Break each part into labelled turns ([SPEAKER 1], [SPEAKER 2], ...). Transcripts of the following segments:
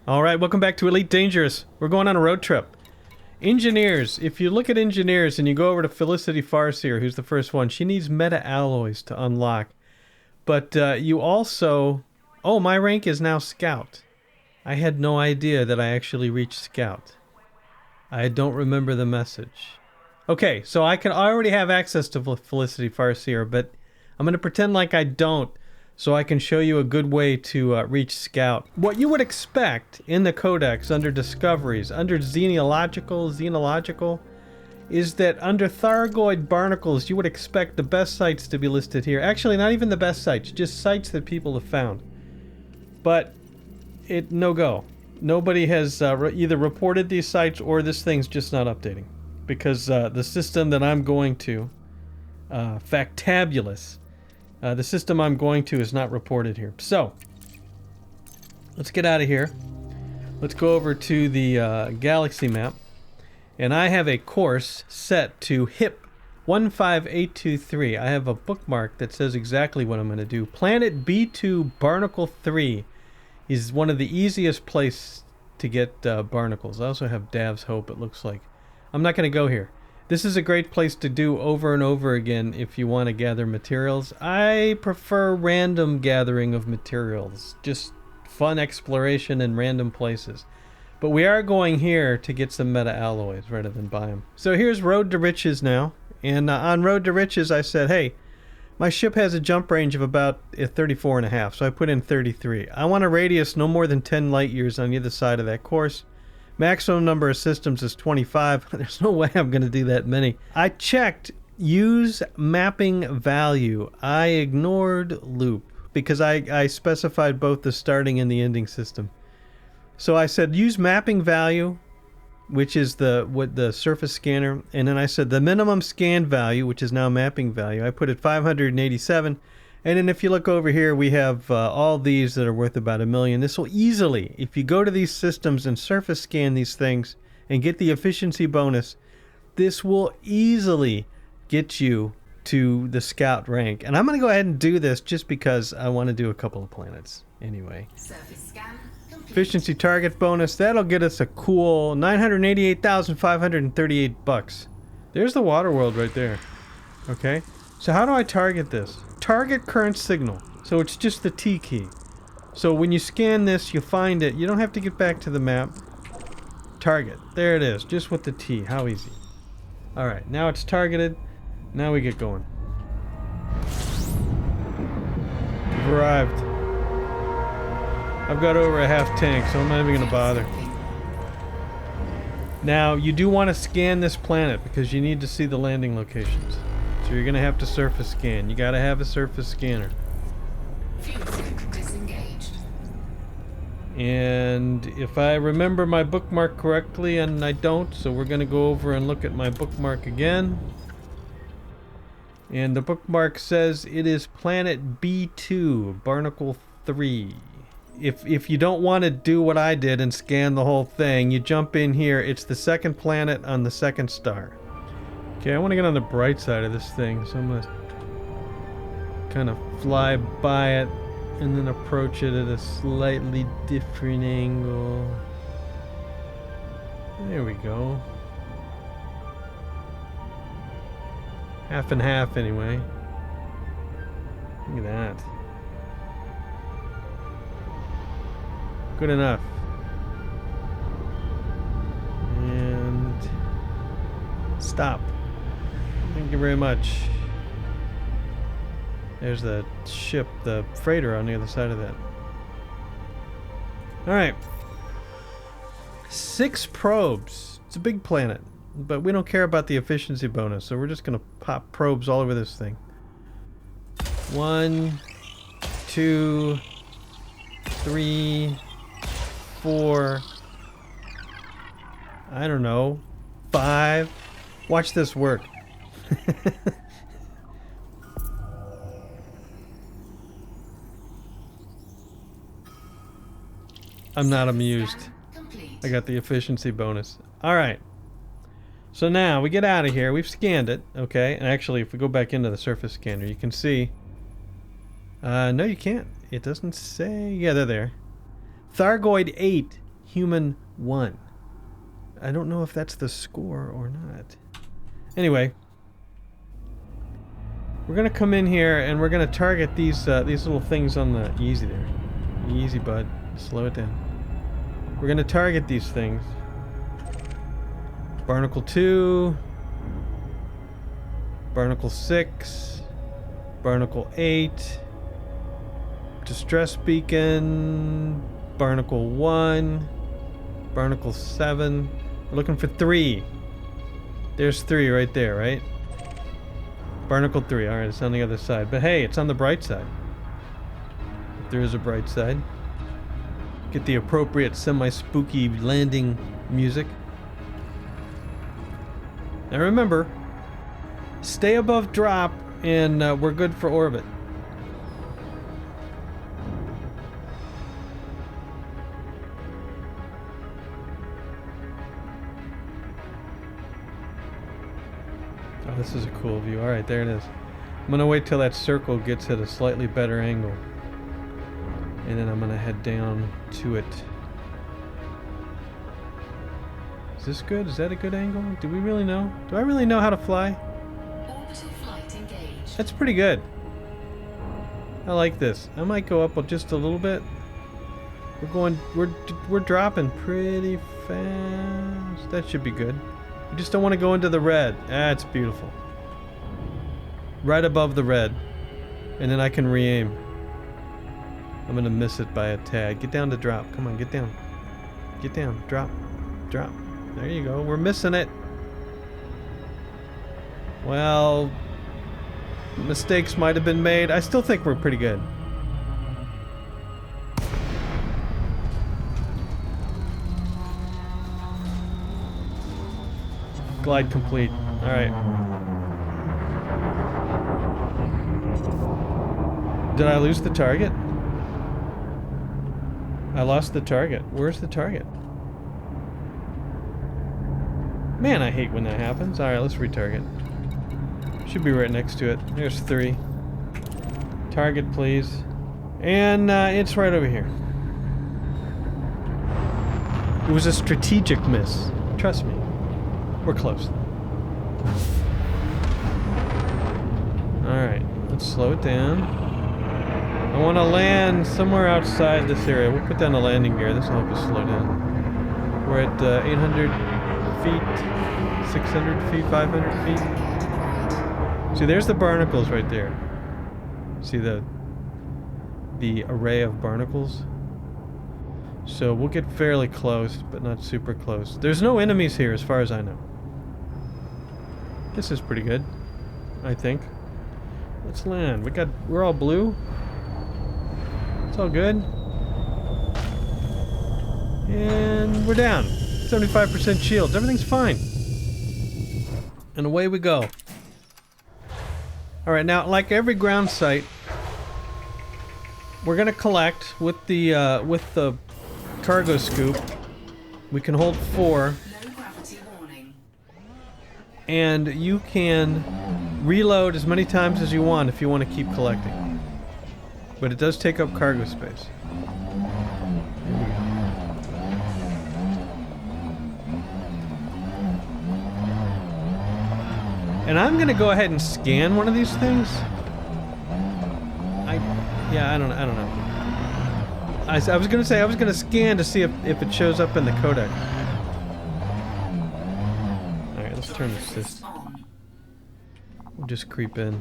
[SPEAKER 1] Alright, welcome back to Elite Dangerous. We're going on a road trip. Engineers. If you look at engineers and you go over to Felicity Farseer, who's the first one, she needs meta-alloys to unlock. But you also... Oh, my rank is now Scout. I had no idea that I actually reached Scout. I don't remember the message. Okay, so I already have access to Felicity Farseer, but I'm going to pretend like I don't, so I can show you a good way to reach Scout. What you would expect in the Codex under Discoveries, under Xenological, is that under Thargoid Barnacles, you would expect the best sites to be listed here. Actually, not even the best sites, just sites that people have found. But no go. Nobody has either reported these sites or this thing's just not updating. Because the system that I'm going to, Factabulous, the system I'm going to is not reported here. So, let's get out of here. Let's go over to the galaxy map. And I have a course set to HIP 15823. I have a bookmark that says exactly what I'm going to do. Planet B2 Barnacle 3 is one of the easiest places to get barnacles. I also have Dav's Hope, it looks like. I'm not going to go here. This is a great place to do over and over again if you want to gather materials. I prefer random gathering of materials. Just fun exploration in random places. But we are going here to get some meta-alloys rather than buy them. So here's Road to Riches now. And on Road to Riches I said, hey, my ship has a jump range of about 34.5, so I put in 33. I want a radius no more than 10 light years on either side of that course. Maximum number of systems is 25. There's no way I'm going to do that many. I checked use mapping value. I ignored loop because I specified both the starting and the ending system. So I said use mapping value, which is the surface scanner, and then I said the minimum scan value, which is now mapping value. I put it 587. And then if you look over here, we have all these that are worth about $1 million. This will easily, if you go to these systems and surface scan these things and get the efficiency bonus, this will easily get you to the Scout rank. And I'm going to go ahead and do this just because I want to do a couple of planets anyway.
[SPEAKER 2] Surface scan complete.
[SPEAKER 1] Efficiency target bonus, that'll get us a cool 988,538 bucks. There's the water world right there. Okay, so how do I target this? Target current signal. So it's just the T key. So when you scan this, you find it. You don't have to get back to the map. Target. There it is. Just with the T. How easy. Alright, now it's targeted. Now we get going. We've arrived. I've got over a half tank, so I'm not even going to bother. Now, you do want to scan this planet because you need to see the landing locations. So you're going to have to surface scan. You got to have a surface scanner.
[SPEAKER 2] Disengaged.
[SPEAKER 1] And if I remember my bookmark correctly, and I don't, so we're going to go over and look at my bookmark again. And the bookmark says it is planet B2, Barnacle 3. If you don't want to do what I did and scan the whole thing, you jump in here. It's the second planet on the second star. Okay, I want to get on the bright side of this thing, so I'm going to kind of fly by it and then approach it at a slightly different angle. There we go. Half and half anyway. Look at that. Good enough. And stop. Thank you very much. There's the ship, the freighter on the other side of that. Alright. 6 probes. It's a big planet. But we don't care about the efficiency bonus, so we're just going to pop probes all over this thing. 1, 2, 3, 4. I don't know. 5. Watch this work. I'm not amused. I got the efficiency bonus. Alright. So now we get out of here. We've scanned it. Okay. And actually, if we go back into the surface scanner, you can see. No, you can't. It doesn't say. Yeah, they're there. Thargoid 8 human 1. I don't know if that's the score or not. Anyway, we're gonna come in here and we're gonna target these little things on the easy there. Easy, bud. Slow it down. We're gonna target these things. Barnacle 2, Barnacle 6, Barnacle 8, Distress Beacon, Barnacle 1, Barnacle 7. We're looking for 3. There's 3 right there, right? Barnacle 3. Alright, it's on the other side. But hey, it's on the bright side. If there is a bright side. Get the appropriate semi-spooky landing music. Now remember, stay above drop and we're good for orbit. Oh, this is a cool view. Alright, there it is. I'm gonna wait till that circle gets at a slightly better angle. And then I'm gonna head down to it. Is this good? Is that a good angle? Do we really know? Do I really know how to fly?
[SPEAKER 2] Orbital flight engaged.
[SPEAKER 1] That's pretty good. I like this. I might go up just a little bit. We're dropping pretty fast. That should be good. We just don't want to go into the red. Ah, it's beautiful. Right above the red. And then I can re-aim. I'm gonna miss it by a tad. Get down to drop. Come on, get down. Get down. Drop. Drop. There you go. We're missing it. Well, mistakes might have been made. I still think we're pretty good. Glide complete. Alright. Did I lose the target? I lost the target. Where's the target? Man, I hate when that happens. Alright, let's retarget. Should be right next to it. There's 3. Target, please. And it's right over here. It was a strategic miss. Trust me. We're close. Alright, let's slow it down. I want to land somewhere outside this area. We'll put down the landing gear. This will help us slow down. We're at 800 feet, 600 feet, 500 feet. See, there's the barnacles right there. See the array of barnacles? So we'll get fairly close, but not super close. There's no enemies here as far as I know. This is pretty good, I think. Let's land. We're all blue. It's all good. And we're down. 75% shields. Everything's fine. And away we go. Alright, now like every ground site, we're gonna collect with the cargo scoop. We can hold 4.
[SPEAKER 2] Low gravity warning.
[SPEAKER 1] And you can reload as many times as you want if you want to keep collecting. But it does take up cargo space. And I'm gonna go ahead and scan one of these things. I don't know. I was gonna say I was gonna scan to see if it shows up in the codec. All right, let's turn this system. We'll just creep in.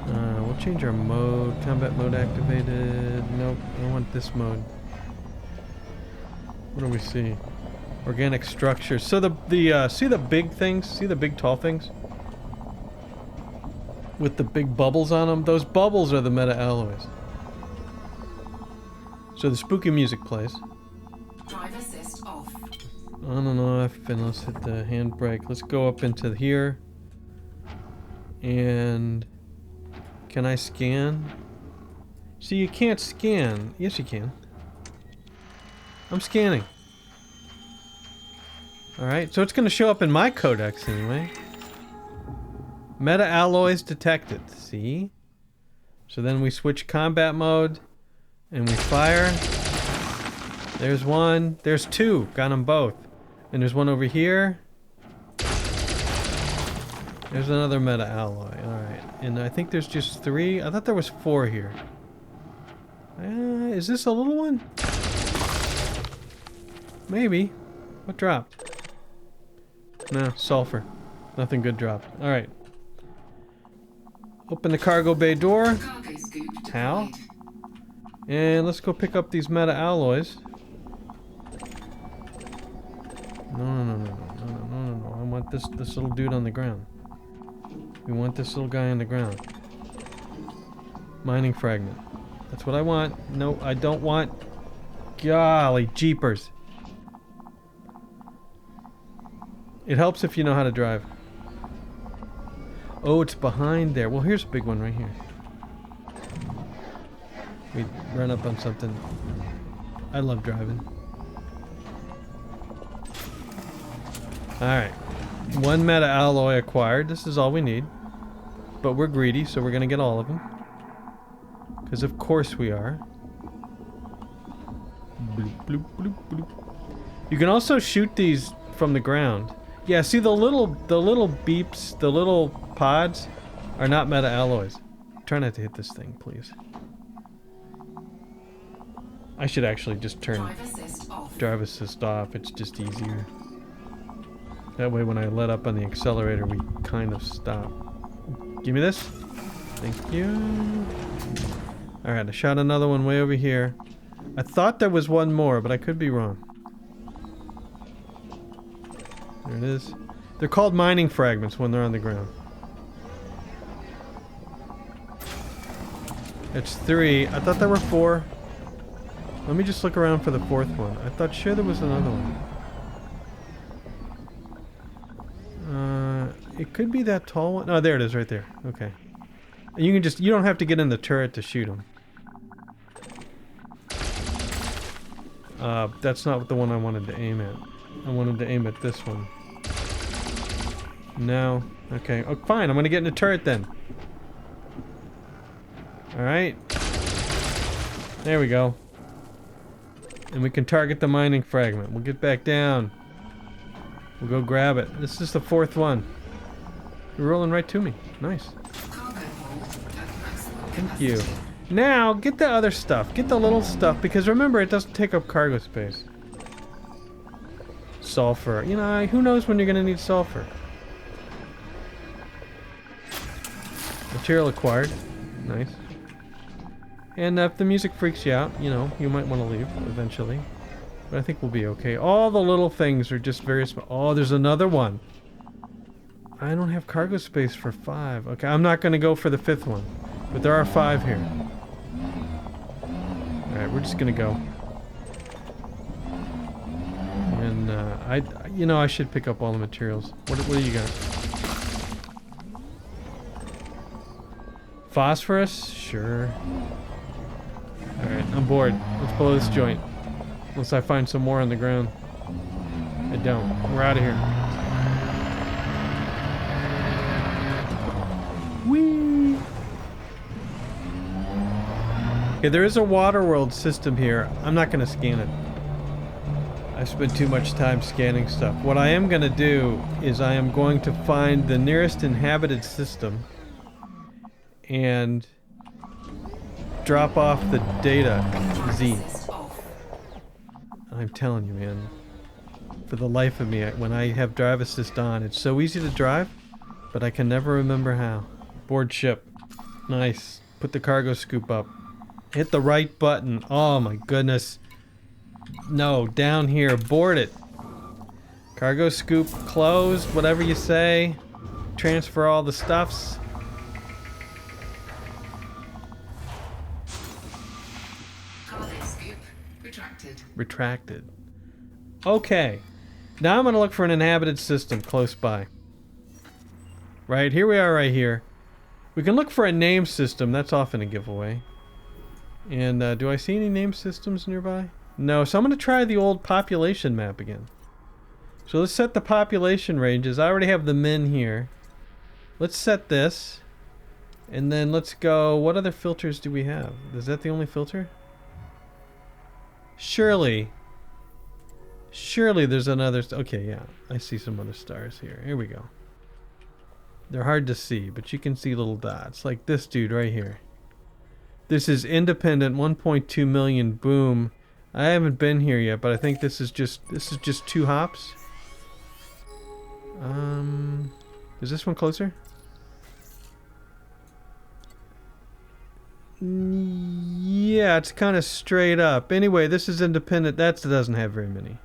[SPEAKER 1] We'll change our mode. Combat mode activated. Nope, I want this mode. What do we see? Organic structures. So see the big things? See the big tall things? With the big bubbles on them? Those bubbles are the meta alloys. So the spooky music plays.
[SPEAKER 2] Drive assist off.
[SPEAKER 1] On and off, and let's hit the handbrake. Let's go up into here. And can I scan? See, you can't scan. Yes, you can. I'm scanning. Alright, so it's going to show up in my codex anyway. Meta alloys detected. See? So then we switch combat mode and we fire. There's one. There's two. Got them both. And there's one over here. There's another meta alloy. Alright. And I think there's just 3. I thought there was 4 here. Is this a little one? Maybe. What dropped? No, sulfur. Nothing good dropped. Alright. Open the cargo bay door.
[SPEAKER 2] Cargo scoop deployed.
[SPEAKER 1] How? And let's go pick up these meta alloys. No. I want this little dude on the ground. We want this little guy on the ground. Mining fragment. That's what I want. No, I don't want... Golly jeepers. It helps if you know how to drive. Oh, it's behind there. Well, here's a big one right here. We run up on something. I love driving. Alright. 1 meta alloy acquired. This is all we need. But we're greedy, so we're gonna get all of them. Because of course we are. Bloop, bloop, bloop, bloop. You can also shoot these from the ground. Yeah, see the little beeps, the little pods are not meta alloys. Try not to hit this thing, please. I should actually just turn drive assist off. It's just easier. That way when I let up on the accelerator, we kind of stop. Give me this. Thank you. Alright, I shot another one way over here. I thought there was one more, but I could be wrong. There it is. They're called mining fragments when they're on the ground. It's 3. I thought there were 4. Let me just look around for the 4th one. I thought sure there was another one. It could be that tall one. Oh, there it is right there. Okay. And you can just, you don't have to get in the turret to shoot them. That's not the one I wanted to aim at. I wanted to aim at this one. No. Okay. Oh, fine. I'm gonna get in the turret then. Alright. There we go. And we can target the mining fragment. We'll get back down. We'll go grab it. This is the 4th one. You're rolling right to me. Nice. Thank you. Now, get the other stuff. Get the little stuff, because remember, it doesn't take up cargo space. Sulfur. You know, who knows when you're going to need sulfur. Material acquired. Nice. And if the music freaks you out, you know, you might want to leave eventually. But I think we'll be okay. All the little things are just very small. Oh, there's another one. I don't have cargo space for 5. Okay, I'm not going to go for the 5th one. But there are 5 here. Alright, we're just going to go. And, you know, I should pick up all the materials. What do you got? Phosphorus? Sure. Alright, I'm bored. Let's blow this joint. Unless I find some more on the ground. I don't. We're out of here. Whee! Okay, there is a water world system here. I'm not going to scan it. I've spent too much time scanning stuff. What I am going to do is I am going to find the nearest inhabited system and drop off the data Z. I'm telling you, man, for the life of me, when I have drive assist on, it's so easy to drive, but I can never remember how. Board ship. Nice. Put the cargo scoop up. Hit the right button. Oh my goodness. No, down here. Board it. Cargo scoop closed, whatever you say. Transfer all the stuffs. Retracted. Okay. Now I'm going to look for an inhabited system close by. Right, here we are right here. We can look for a name system. That's often a giveaway. And do I see any name systems nearby? No, so I'm going to try the old population map again. So let's set the population ranges. I already have the men here. Let's set this. And then let's go... What other filters do we have? Is that the only filter? Surely Surely there's another... Okay, yeah. I see some other stars here. Here we go. They're hard to see, but you can see little dots. Like this dude right here. This is independent 1.2 million. Boom. I haven't been here yet, but I think this is just 2 hops. Is this one closer? Yeah, it's kind of straight up. Anyway, this is independent. That doesn't have very many.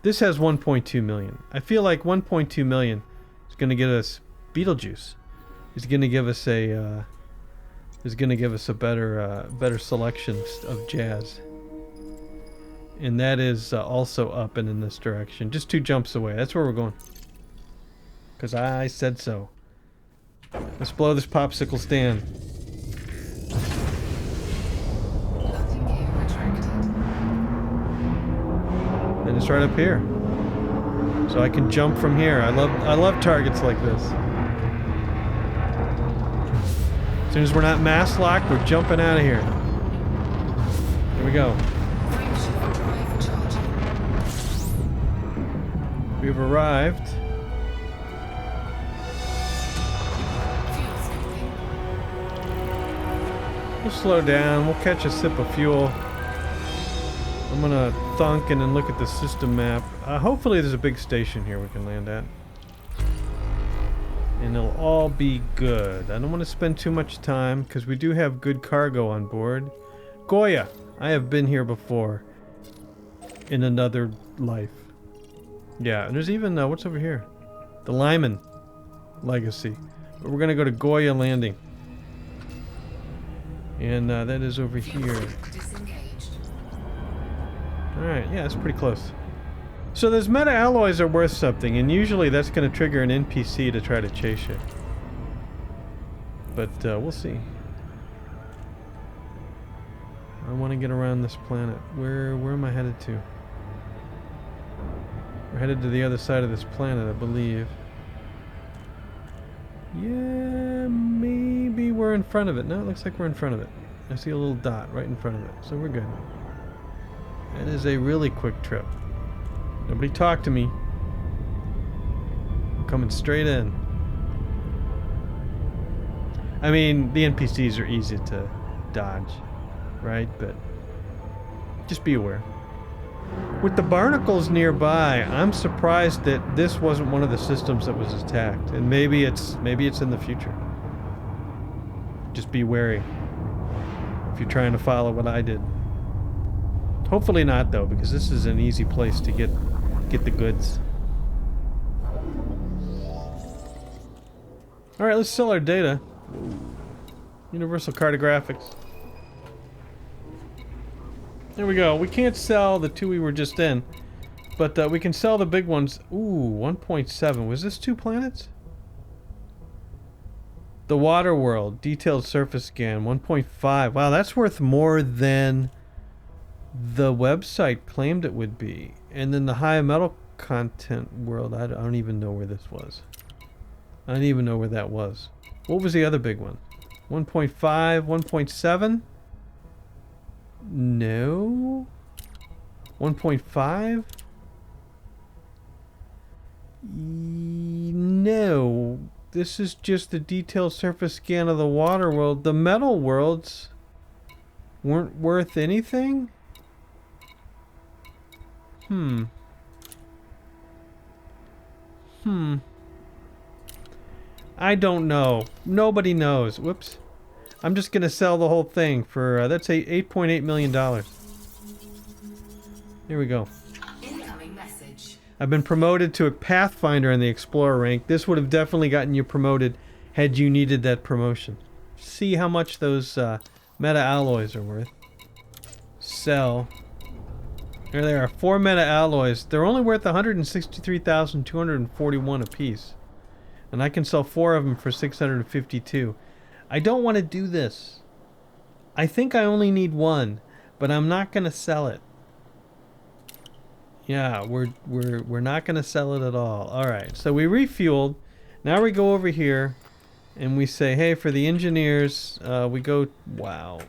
[SPEAKER 1] This has 1.2 million. I feel like 1.2 million is going to get us Beetlejuice. Is going to give us a better selection of jazz. And that is also up and in this direction. Just 2 jumps away. That's where we're going. Because I said so. Let's blow this popsicle stand.
[SPEAKER 2] Landing gear retracted.
[SPEAKER 1] And it's right up here. So I can jump from here. I love targets like this. As soon as we're not mass locked, we're jumping out of here. Here we go.
[SPEAKER 2] Frameshift drive charging.
[SPEAKER 1] We've arrived.
[SPEAKER 2] Fuel scoping.
[SPEAKER 1] We'll slow down. We'll catch a sip of fuel. I'm gonna thunk and then look at the system map. Hopefully there's a big station here we can land at. And it'll all be good. I don't want to spend too much time because we do have good cargo on board. Goya! I have been here before. In another life. Yeah, and there's even, what's over here? The Lyman Legacy. But we're gonna go to Goya Landing. And that is over here.
[SPEAKER 2] Disengaged.
[SPEAKER 1] Alright, yeah, it's pretty close. So those meta alloys are worth something, and usually that's going to trigger an NPC to try to chase you. But we'll see. I want to get around this planet. Where am I headed to? We're headed to the other side of this planet, I believe. Yeah, maybe we're in front of it. No, it looks like we're in front of it. I see a little dot right in front of it, so we're good. That is a really quick trip. Nobody talk to me. I'm coming straight in. I mean, the NPCs are easy to dodge, right? But just be aware. With the barnacles nearby, I'm surprised that this wasn't one of the systems that was attacked. And maybe it's in the future. Just be wary if you're trying to follow what I did. Hopefully not, though, because this is an easy place to get the goods. Alright, let's sell our data. Universal cartographics. There we go. We can't sell the 2 we were just in, but we can sell the big ones. Ooh, 1.7. Was this 2 planets? The Water World. Detailed surface scan. 1.5. Wow, that's worth more than the website claimed it would be. And then the high metal content world, I don't even know where this was. I don't even know where that was. What was the other big one? 1.5, 1.7? No. 1.5? No. This is just the detailed surface scan of the water world. The metal worlds weren't worth anything? I don't know. Nobody knows. Whoops. I'm just gonna sell the whole thing for that's $8.8 million. Here we go.
[SPEAKER 2] Incoming message.
[SPEAKER 1] I've been promoted to a Pathfinder in the Explorer rank. This would have definitely gotten you promoted had you needed that promotion. See how much those meta alloys are worth. Sell. Here they are, 4 meta alloys. They're only worth 163,241 apiece. And I can sell 4 of them for 652. I don't want to do this. I think I only need 1, but I'm not going to sell it. Yeah, we're not going to sell it at all. All right. So we refueled. Now we go over here and we say, "Hey, for the engineers, we go wow.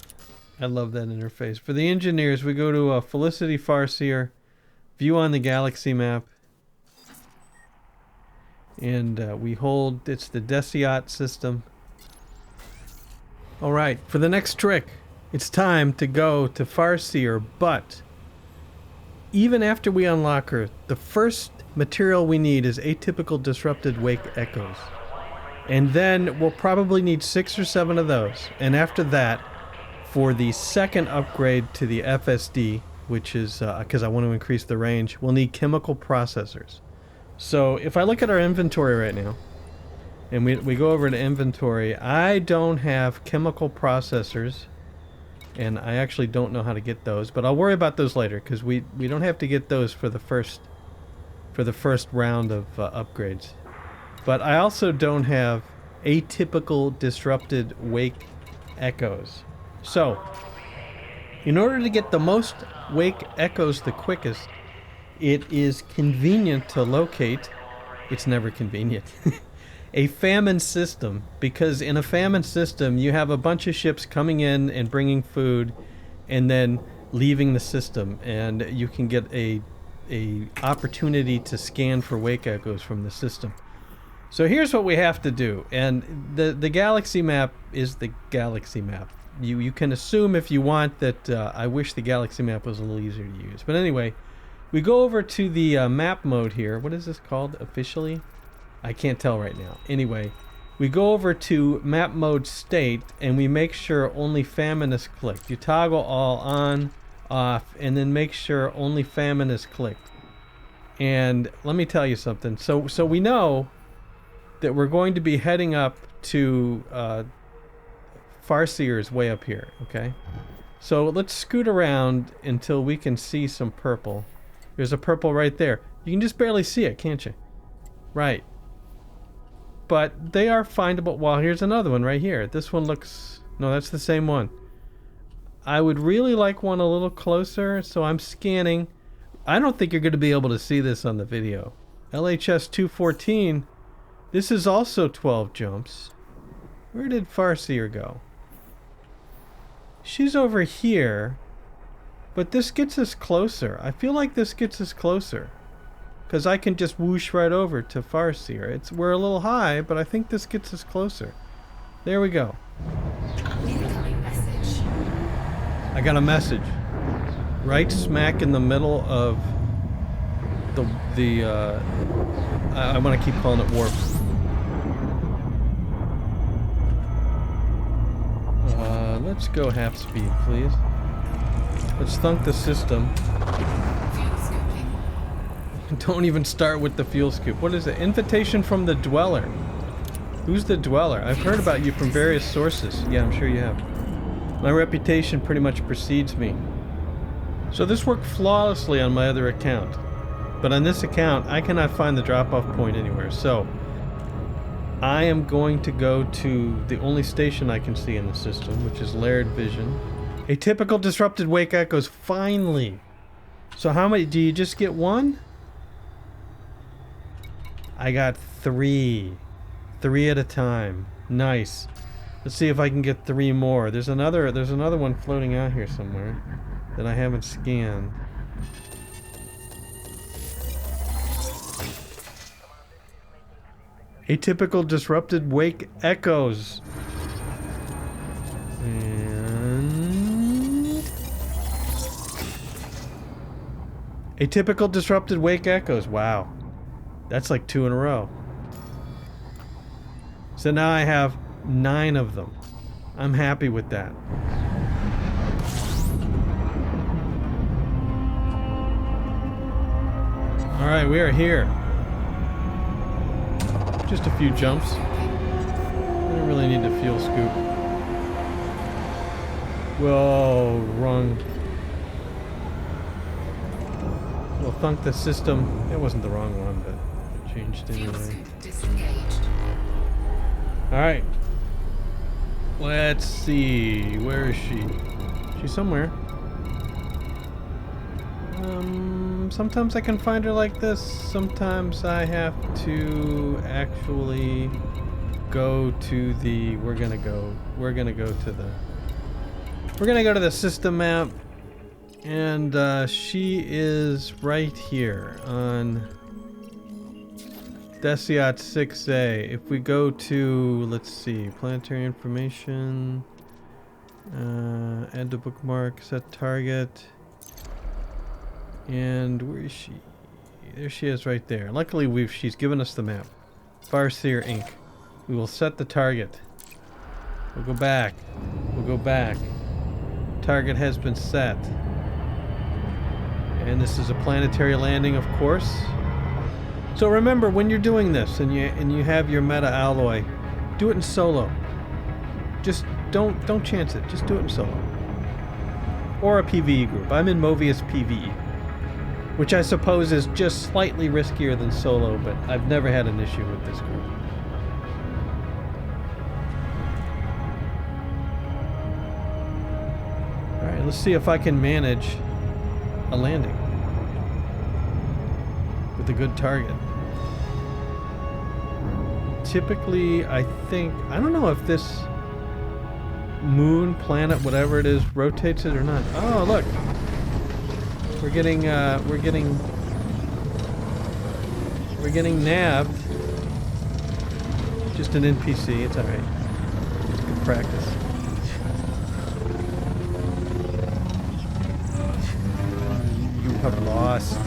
[SPEAKER 1] I love that interface. For the engineers, we go to Felicity Farseer. View on the galaxy map. And we hold, it's the Deciot system. Alright, for the next trick, it's time to go to Farseer, but even after we unlock her, the first material we need is atypical disrupted wake echoes. And then we'll probably need 6 or 7 of those. And after that, for the second upgrade to the FSD, which is because I want to increase the range, we'll need chemical processors. So if I look at our inventory right now, and we go over to inventory, I don't have chemical processors, and I actually don't know how to get those, but I'll worry about those later, because we don't have to get those for the first round of upgrades. But I also don't have atypical disrupted wake echoes. So, in order to get the most wake echoes the quickest, it is convenient to locate, it's never convenient, a famine system, because in a famine system you have a bunch of ships coming in and bringing food and then leaving the system, and you can get a opportunity to scan for wake echoes from the system. So here's what we have to do, and the galaxy map is the galaxy map. You can assume if you want that I wish the galaxy map was a little easier to use, but anyway, we go over to the map mode here. What is this called officially? I can't tell right now. Anyway, we go over to map mode state and we make sure only famine is clicked. You toggle all on, off, and then make sure only famine is clicked. And let me tell you something. So we know that we're going to be heading up to Farseer's way up here, okay? So let's scoot around until we can see some purple. There's a purple right there. You can just barely see it, can't you? Right. But they are findable. Well, here's another one right here. This one looks... No, that's the same one. I would really like one a little closer, so I'm scanning. I don't think you're going to be able to see this on the video. LHS 214. This is also 12 jumps. Where did Farseer go? She's over here. But this gets us closer. I feel like this gets us closer. Because I can just whoosh right over to Farseer. We're a little high, but I think this gets us closer. There we go.
[SPEAKER 2] Incoming message.
[SPEAKER 1] I got a message. Right smack in the middle of I want to keep calling it warp. Let's go half speed, please. Let's thunk the system.
[SPEAKER 2] Fuel scooping.
[SPEAKER 1] Don't even start with the fuel scoop. What is it? Invitation from the Dweller. Who's the Dweller? I've heard about you from various sources. Yeah, I'm sure you have. My reputation pretty much precedes me. So this worked flawlessly on my other account. But on this account, I cannot find the drop-off point anywhere. So I am going to go to the only station I can see in the system, which is Layered Vision. A typical disrupted wake echoes, finally. So how many? Do you just get one? I got 3. 3 at a time. Nice. Let's see if I can get 3 more. There's another one floating out here somewhere that I haven't scanned. Atypical disrupted wake echoes. And atypical disrupted wake echoes. Wow. That's like 2 in a row. So now I have 9 of them. I'm happy with that. Alright, we are here. Just a few jumps. I don't really need to fuel scoop. Whoa, wrong. We'll thunk the system. It wasn't the wrong one, but it changed
[SPEAKER 2] Fuel
[SPEAKER 1] anyway.
[SPEAKER 2] scoop disengaged.
[SPEAKER 1] Alright. Let's see. Where is she? She's somewhere. Sometimes I can find her like this. Sometimes I have to actually go to the... We're gonna go to the system map. And she is right here on Deciot 6A. If we go to, let's see, planetary information, add to bookmark, set target, and where is she? There she is right there. Luckily she's given us the map. Farseer Inc. We will set the target. We'll go back. We'll go back. Target has been set. And this is a planetary landing, of course. So remember, when you're doing this and you have your meta alloy, do it in solo. Just don't chance it. Just do it in solo. Or a PvE group. I'm in Movius PvE, which I suppose is just slightly riskier than solo, but I've never had an issue with this group. All right, let's see if I can manage a landing with a good target. Typically, I don't know if this moon, planet, whatever it is, rotates it or not. Oh, look. We're getting nabbed. Just an NPC, it's alright. It's good practice. You have lost.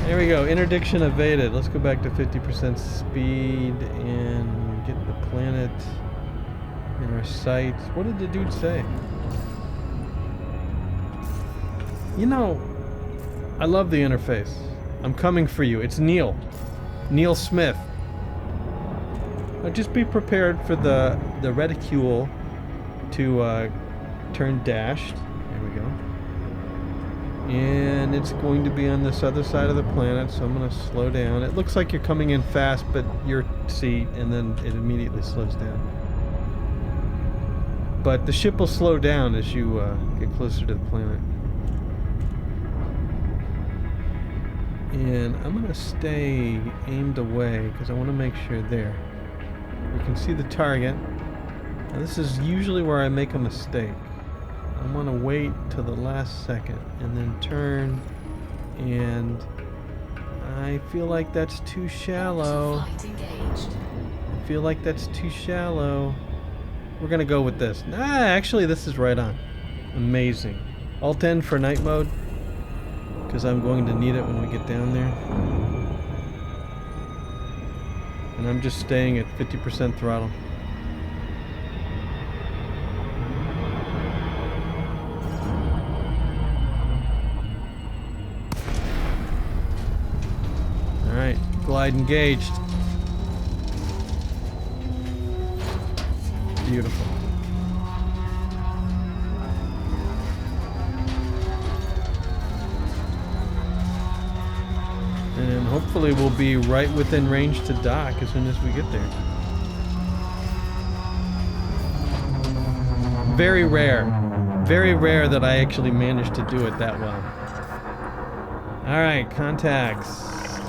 [SPEAKER 1] There we go, interdiction evaded. Let's go back to 50% speed and get the planet in our sights. What did the dude say? You know, I love the interface. I'm coming for you. It's Neil. Neil Smith. Now just be prepared for the reticule to turn dashed. There we go. And it's going to be on this other side of the planet, so I'm going to slow down. It looks like you're coming in fast, but you're C, and then it immediately slows down. But the ship will slow down as you get closer to the planet. And I'm going to stay aimed away, because I want to make sure there. You can see the target. Now this is usually where I make a mistake. I want to wait till the last second and then turn, and I feel like that's too shallow. I feel like that's too shallow. We're gonna go with this. Actually this is right on. Amazing. Alt N for night mode, because I'm going to need it when we get down there. And I'm just staying at 50% throttle. Glide engaged. Beautiful. And hopefully we'll be right within range to dock as soon as we get there. Very rare that I actually managed to do it that well. Alright, contacts.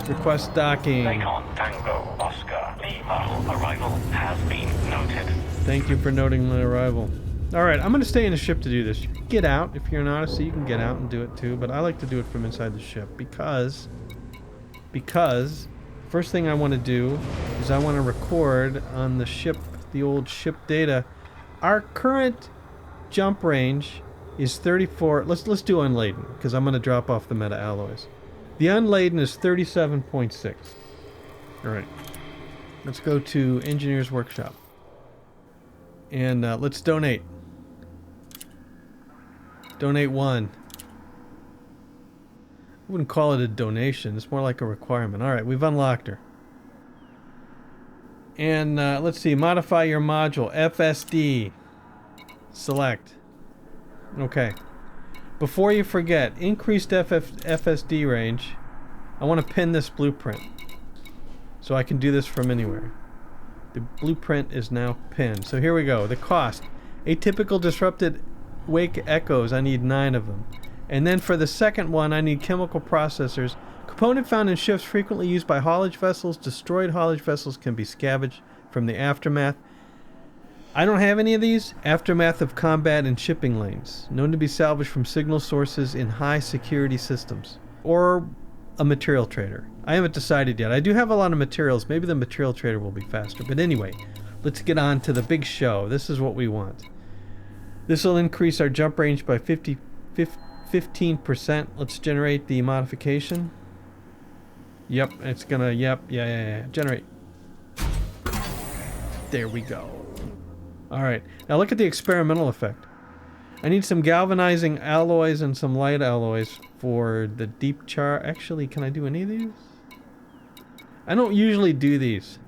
[SPEAKER 1] Request docking.
[SPEAKER 3] Bacon, Tango, Oscar, Lima. Arrival has been noted.
[SPEAKER 1] Thank you for noting my arrival. Alright, I'm going to stay in the ship to do this. You can get out. If you're in Odyssey, you can get out and do it too. But I like to do it from inside the ship because first thing I want to do is I want to record on the ship, the old ship data. Our current jump range is 34. Let's do unladen, because I'm going to drop off the meta alloys. The unladen is 37.6. Alright. Let's go to Engineer's Workshop. And let's donate. Donate 1. I wouldn't call it a donation. It's more like a requirement. Alright, we've unlocked her. And let's see. Modify your module. FSD. Select. Okay. Before you forget, increased FSD range. I want to pin this blueprint, so I can do this from anywhere. The blueprint is now pinned. So here we go. The cost. Atypical disrupted wake echoes. I need 9 of them. And then for the second one, I need chemical processors. Component found in ships frequently used by haulage vessels. Destroyed haulage vessels can be scavenged from the aftermath. I don't have any of these. Aftermath of combat and shipping lanes. Known to be salvaged from signal sources in high security systems. Or a material trader. I haven't decided yet. I do have a lot of materials. Maybe the material trader will be faster. But anyway, let's get on to the big show. This is what we want. This will increase our jump range by 15%. Let's generate the modification. Yep, it's gonna, yeah. Generate. There we go. Alright, now look at the experimental effect. I need some galvanizing alloys and some light alloys for the deep char. Actually, can I do any of these? I don't usually do these.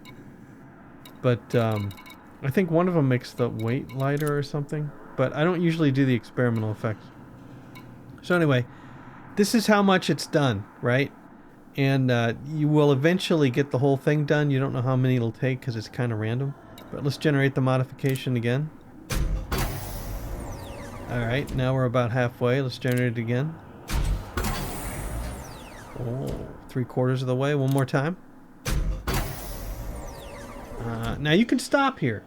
[SPEAKER 1] But, I think one of them makes the weight lighter or something. But I don't usually do the experimental effects. So anyway, this is how much it's done, right? And you will eventually get the whole thing done. You don't know how many it'll take because it's kind of random. But let's generate the modification again. Alright, now we're about halfway. Let's generate it again. Oh, 3/4 of the way. One more time. Now you can stop here.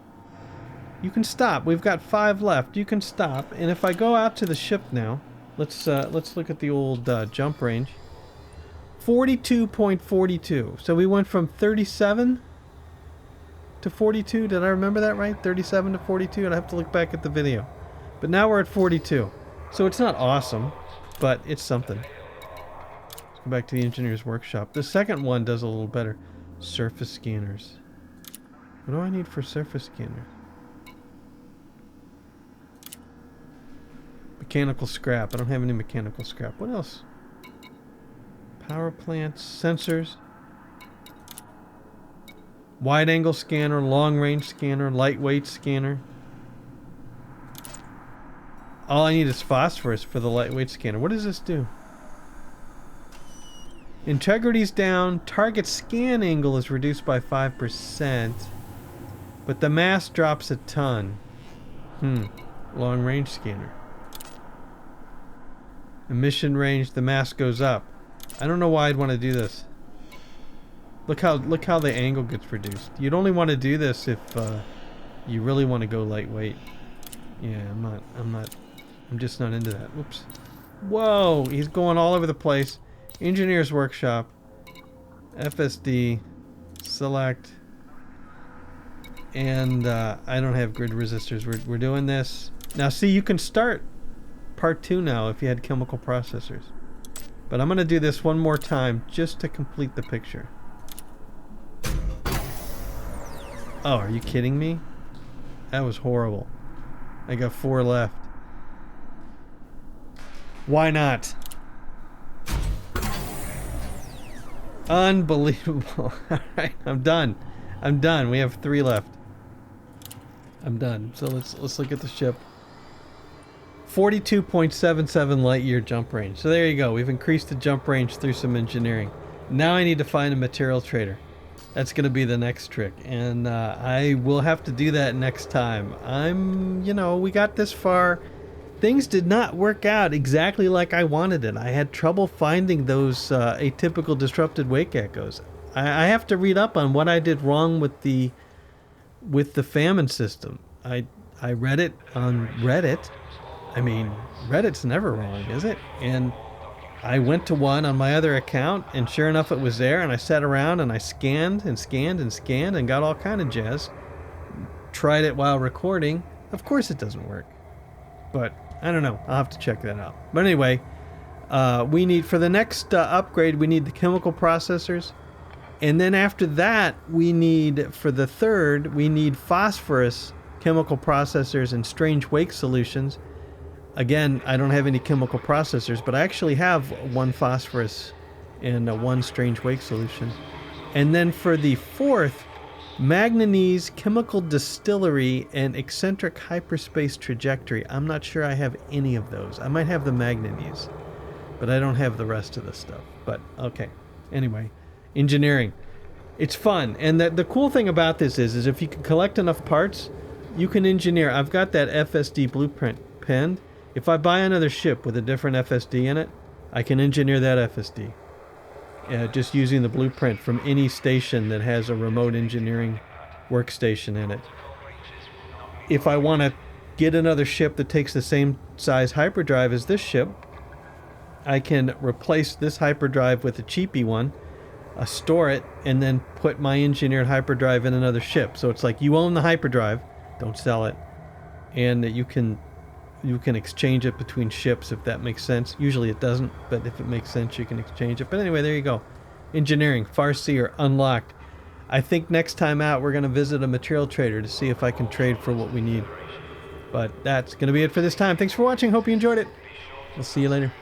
[SPEAKER 1] You can stop. We've got 5 left. You can stop. And if I go out to the ship now, let's look at the old jump range. 42.42. So we went from 37 to 42. Did I remember that right? 37 to 42. I'd have to look back at the video. But now we're at 42. So it's not awesome, but it's something. Let's go back to the engineer's workshop. The second one does a little better. Surface scanners. What do I need for surface scanners? Mechanical scrap. I don't have any mechanical scrap. What else? Power plants, sensors, wide angle scanner, long range scanner, lightweight scanner. All I need is phosphorus for the lightweight scanner. What does this do? Integrity's down. Target scan angle is reduced by 5%. But the mass drops a ton. Long range scanner. Emission range, the mass goes up. I don't know why I'd want to do this. Look how the angle gets reduced. You'd only want to do this if you really want to go lightweight. Yeah, I'm just not into that. Whoops. Whoa, he's going all over the place. Engineer's workshop. FSD. Select. And I don't have grid resistors. We're doing this. Now see, you can start part 2 now if you had chemical processors. But I'm going to do this one more time just to complete the picture. Oh, are you kidding me? That was horrible. I got 4 left. Why not? Unbelievable. Alright, I'm done. I'm done. We have 3 left. I'm done. So let's look at the ship. 42.77 light year jump range. So there you go. We've increased the jump range through some engineering. Now I need to find a material trader. That's going to be the next trick. And I will have to do that next time. We got this far. Things did not work out exactly like I wanted it. I had trouble finding those atypical disrupted wake echoes. I have to read up on what I did wrong with the famine system. I read it on Reddit. I mean, Reddit's never wrong, is it? And I went to one on my other account, and sure enough it was there, and I sat around and I scanned and got all kind of jazz. Tried it while recording. Of course it doesn't work. But I don't know. I'll have to check that out. But anyway, we need, for the next upgrade, we need the chemical processors. And then after that, we need, for the third, we need phosphorus, chemical processors, and strange wake solutions. Again, I don't have any chemical processors, but I actually have 1 phosphorus and 1 strange wake solution. And then for the fourth, manganese, chemical distillery, and eccentric hyperspace trajectory. I'm not sure I have any of those. I might have the manganese, but I don't have the rest of the stuff. But okay. Anyway, engineering. It's fun. And the cool thing about this is if you can collect enough parts, you can engineer. I've got that FSD blueprint penned. If I buy another ship with a different FSD in it, I can engineer that FSD. Just using the blueprint from any station that has a remote engineering workstation in it. if I want to get another ship that takes the same size hyperdrive as this ship, I can replace this hyperdrive with a cheapy one, store it, and then put my engineered hyperdrive in another ship. So it's like you own the hyperdrive, don't sell it, and you can exchange it between ships if that makes sense. Usually it doesn't, but if it makes sense, you can exchange it. But anyway, there you go. Engineering Farseer unlocked. I think next time out we're going to visit a material trader to see if I can trade for what we need. But that's going to be it for this time. Thanks for watching. Hope you enjoyed it. We'll see you later.